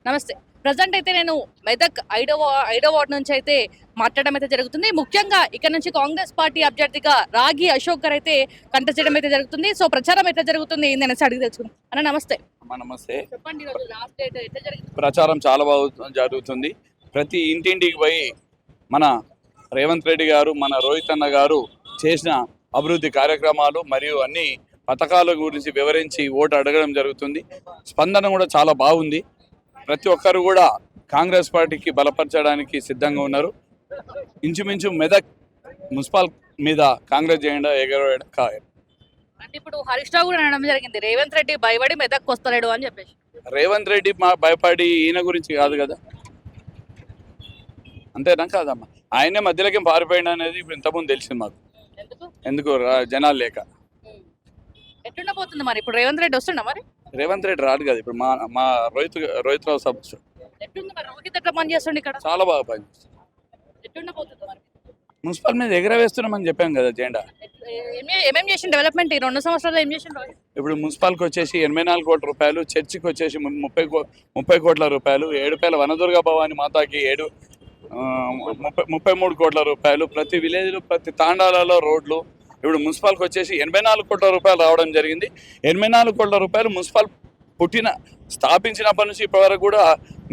నమస్తే. ప్రజెంట్ అయితే నేను మెదక్ ఐదో వార్డ్ నుంచి అయితే మాట్లాడడం అయితే జరుగుతుంది. ముఖ్యంగా ఇక్కడ నుంచి కాంగ్రెస్ పార్టీ అభ్యర్థిగా రాగి అశోక్ గారు అయితే కంటెస్ట్ చేయడం అయితే జరుగుతుంది. సో ప్రచారం అయితే జరుగుతుంది ఏందనేసి అడిగి తెలుసుకుందాం. అన్న నమస్తే. నమస్తే. చెప్పండి, ఈరోజు లాస్ట్ డేట్ ఎట్లా జరుగుతుంది? ప్రచారం చాలా బాగా జరుగుతుంది. ప్రతి ఇంటింటికి పోయి మన రేవంత్ రెడ్డి గారు, మన రోహిత్ అన్న గారు చేసిన అభివృద్ధి కార్యక్రమాలు మరియు అన్ని పథకాల గురించి వివరించి ఓటు అడగడం జరుగుతుంది. స్పందన కూడా చాలా బాగుంది. ప్రతి ఒక్కరు కూడా కాంగ్రెస్ పార్టీకి బలపరచడానికి సిద్ధంగా ఉన్నారు. ఇంచుమించు మెదక్ మున్సిపల్ మీద కాంగ్రెస్ జెండా ఎగరవేయడం ఖాయం. అంటే ఇప్పుడు హరీష్ రావు కూడా అనడం జరిగింది, రేవంత్ రెడ్డి భయపడి మెదక్ వస్తలేడు అని చెప్పేసి. రేవంత్ రెడ్డి భయపడి ఈయన గురించి కాదు కదా, అంతేనా కాదమ్మా? ఆయనే మధ్యలోకి పారిపోయింది అనేది ఇప్పుడు ఇంతకుముందు తెలిసింది మాకు. ఎందుకు జనాలు లేక. ఎట్లుండబోతుంది మరి ఇప్పుడు రేవంత్ రెడ్డి వస్తుండ? మరి రేవంత్ రెడ్డి రాడు కదా ఇప్పుడు. మా రోహిత్ రావు సబ్ ఎట్లుంది మరి? రోహిత్ ఎట్లా పని చేస్తుండే ఇక్కడ? చాలా బాగా పనిచేస్తుంది. ఎట్లుండబోతుంది మరి? మున్సిపల్ మీద ఎగరవేస్తున్నామని చెప్పాం కదా జెండా. ఏమేం చేసిన డెవలప్మెంట్ ఈ 2 సంవత్సరాలు ఏం చేసిండ్రు? ఇప్పుడు మున్సిపాల్కి వచ్చేసి 84 కోట్ల రూపాయలు, చర్చికి వచ్చేసి 30 కోట్ల రూపాయలు, ఏడుపేల వనదుర్గా భవాని మాతాకి 33 కోట్ల రూపాయలు, ప్రతి విలేజ్లో ప్రతి తాండాలలో రోడ్లు. ఇప్పుడు మున్సిపాల్కి వచ్చేసి 84 కోట్ల రూపాయలు రావడం జరిగింది. 84 కోట్ల రూపాయలు మున్సిపల్ స్థాపించినప్పటి నుంచి ఇప్పటివరకు కూడా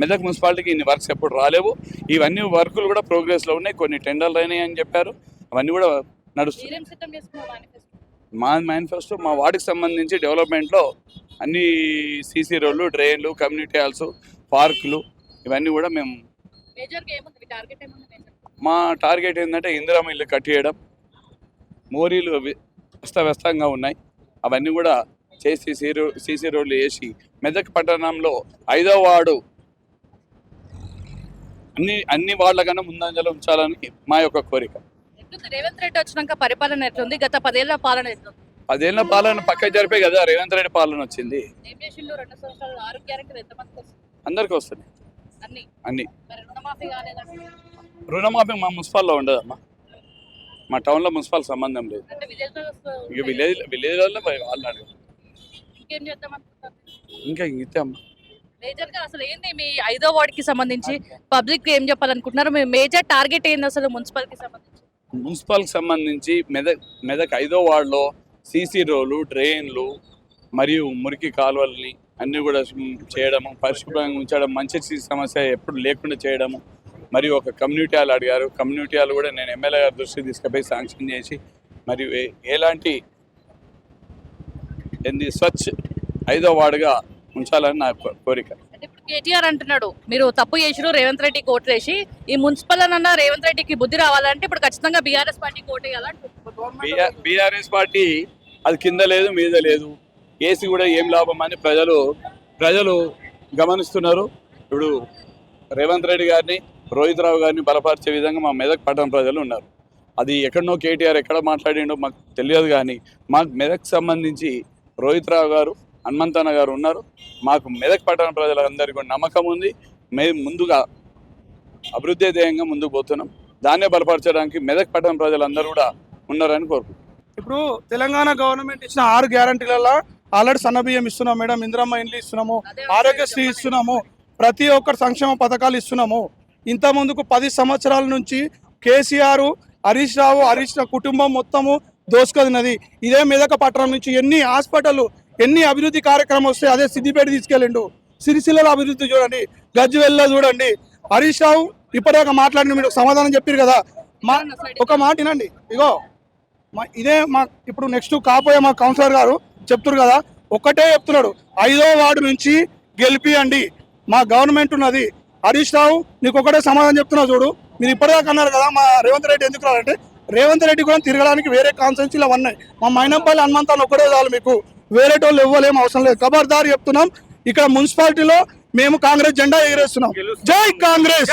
మెదక్ మున్సిపాలిటీకి ఇన్ని వర్క్స్ ఎప్పుడు రాలేవు. ఇవన్నీ వర్కులు కూడా ప్రోగ్రెస్లో ఉన్నాయి. కొన్ని టెండర్లు అయినాయి అని చెప్పారు. అవన్నీ కూడా నడుస్తున్నాయి. మా మేనిఫెస్టో మా వార్డుకి సంబంధించి డెవలప్మెంట్లో అన్ని సీసీ రోడ్లు, డ్రైన్లు, కమ్యూనిటీ హాల్స్, పార్కులు ఇవన్నీ కూడా మేము. మా టార్గెట్ ఏంటంటే ఇందిరమ్మ ఇల్లు కట్టేయడం. మోరీలు అస్తవ్యస్తంగా ఉన్నాయి, అవన్నీ కూడా చేసి సీసీ రోడ్లు వేసి మెదక్ పట్టణంలో 5వ వార్డు అన్ని వార్డుల కన్నా ముందంజలో ఉంచాలని మా యొక్క కోరిక. రేవంత్ రెడ్డి వచ్చినాక పరిపాలన ఎట్లుంది? గత 10 ఏళ్ల పాలన ఎట్లుంది? 10 ఏళ్ల పాలన పక్క జరిపే కదా రేవంత్ రెడ్డి పాలన వచ్చింది. అందరికీ వస్తుంది అన్ని. రుణమాఫీ మా మున్సిపాల్లో ఉండదమ్మా. మా టౌన్లో మున్సిపల్ సంబంధం లేదు. ఇక విలేజ్లలో వాళ్ళు అడగదు. ఇంకా ఇంతే అమ్మా. మేజర్గా అసలు ఏంది మీ 5వ వార్డుకి సంబంధించి పబ్లిక్ ఏం చెప్పాలనుకుంటున్నారు? మీ మేజర్ టార్గెట్ ఏంది అసలు మున్సిపల్కి సంబంధించి? మున్సిపల్కి సంబంధించి మెదక్ 5వ వార్డులో సీసీ రోడ్లు, డ్రైన్లు మరియు మురికి కాలువల్ని అన్నీ కూడా చేయడము, పరిశుభ్రంగా ఉంచడం, మంచి సమస్య ఎప్పుడు లేకుండా చేయడము. మరియు ఒక కమ్యూనిటీ హాల్ అడిగారు. కమ్యూనిటీ హాల్ కూడా నేను ఎమ్మెల్యే గారి దృష్టికి తీసుకుపోయి శాంక్షన్ చేసి మరియు ఎలాంటి స్వచ్ఛ 5వ వార్డుగా ఉంచాలని నా కోరిక. ఇప్పుడు కేటీఆర్ అంటున్నాడు మీరు తప్పు చేసిరు, రేవంత్ రెడ్డికి ఓటు వేసి ఈ మున్సిపల్ అన్న రేవంత్ రెడ్డికి బుద్ధి రావాలంటే ఇప్పుడు ఖచ్చితంగా బీఆర్ఎస్ పార్టీకి ఓటు వేయాలంటే. బీఆర్ఎస్ పార్టీ అది కింద లేదు మీద లేదు, ఏసీ కూడా ఏం లాభం అని ప్రజలు గమనిస్తున్నారు. ఇప్పుడు రేవంత్ రెడ్డి గారిని, రోహిత్ రావు గారిని బలపరిచే విధంగా మా మెదక్ పట్టణ ప్రజలు ఉన్నారు. అది ఎక్కడనో కేటీఆర్ ఎక్కడ మాట్లాడిండో మాకు తెలియదు, కానీ మాకు మెదక్ సంబంధించి రోహిత్ రావు గారు, హనుమంతన్న గారు ఉన్నారు. మాకు మెదక్ పట్టణ ప్రజలందరికీ కూడా నమ్మకం ఉంది. మేము ముందుగా అభివృద్ధి ధ్యేయంగా ముందుకు పోతున్నాం. దాన్నే బలపరచడానికి మెదక్ పట్టణ ప్రజలందరూ కూడా ఉన్నారని కోరుకుంటున్నాం. ఇప్పుడు తెలంగాణ గవర్నమెంట్ ఇచ్చిన 6 గ్యారంటీలలో ఆల్రెడీ సన్నబియ్యం ఇస్తున్నాం మేడం, ఇందిరమ్మ ఇండ్లు ఇస్తున్నాము, ఆరోగ్యశ్రీ ఇస్తున్నాము, ప్రతి ఒక్కరు సంక్షేమ పథకాలు ఇస్తున్నాము. ఇంత ముందుకు 10 సంవత్సరాల నుంచి కేసీఆర్, హరీష్ రావు కుటుంబం మొత్తము దోసుకదినది. ఇదే మెదక పట్టణం నుంచి ఎన్ని హాస్పిటల్, ఎన్ని అభివృద్ధి కార్యక్రమం వస్తే అదే సిద్దిపేట తీసుకెళ్ళిండు. సిరిసిల్లలో అభివృద్ధి చూడండి, గజ్వేల్లో చూడండి. హరీష్ రావు ఇప్పటిదాకా మాట్లాడిన మీరు సమాధానం చెప్పారు కదా. ఒక మాట వినండి. ఇగో ఇదే ఇప్పుడు నెక్స్ట్ కాపోయే మా కౌన్సిలర్ గారు చెప్తున్నారు కదా, ఒక్కటే చెప్తున్నాడు, 5వ వార్డు నుంచి గెలిపియండి, మా గవర్నమెంట్ ఉన్నది. హరీష్ రావు నీకు ఒకటే సమాధానం చెప్తున్నా చూడు. మీరు ఇప్పటిదాకా అన్నారు కదా మా రేవంత్ రెడ్డి ఎందుకు రాలంటే, రేవంత్ రెడ్డి కూడా తిరగడానికి వేరే కాన్స్టిట్యున్సీలు ఉన్నాయి. మా మైనంపల్లి హనుమంతాన్ని ఒక్కడే చాలు, మీకు వేరే వాళ్ళు ఇవ్వలేము అవసరం లేదు. ఖబర్దార్ చెప్తున్నాం, ఇక్కడ మున్సిపాలిటీలో మేము కాంగ్రెస్ జెండా ఎగిరేస్తున్నాం. జై కాంగ్రెస్.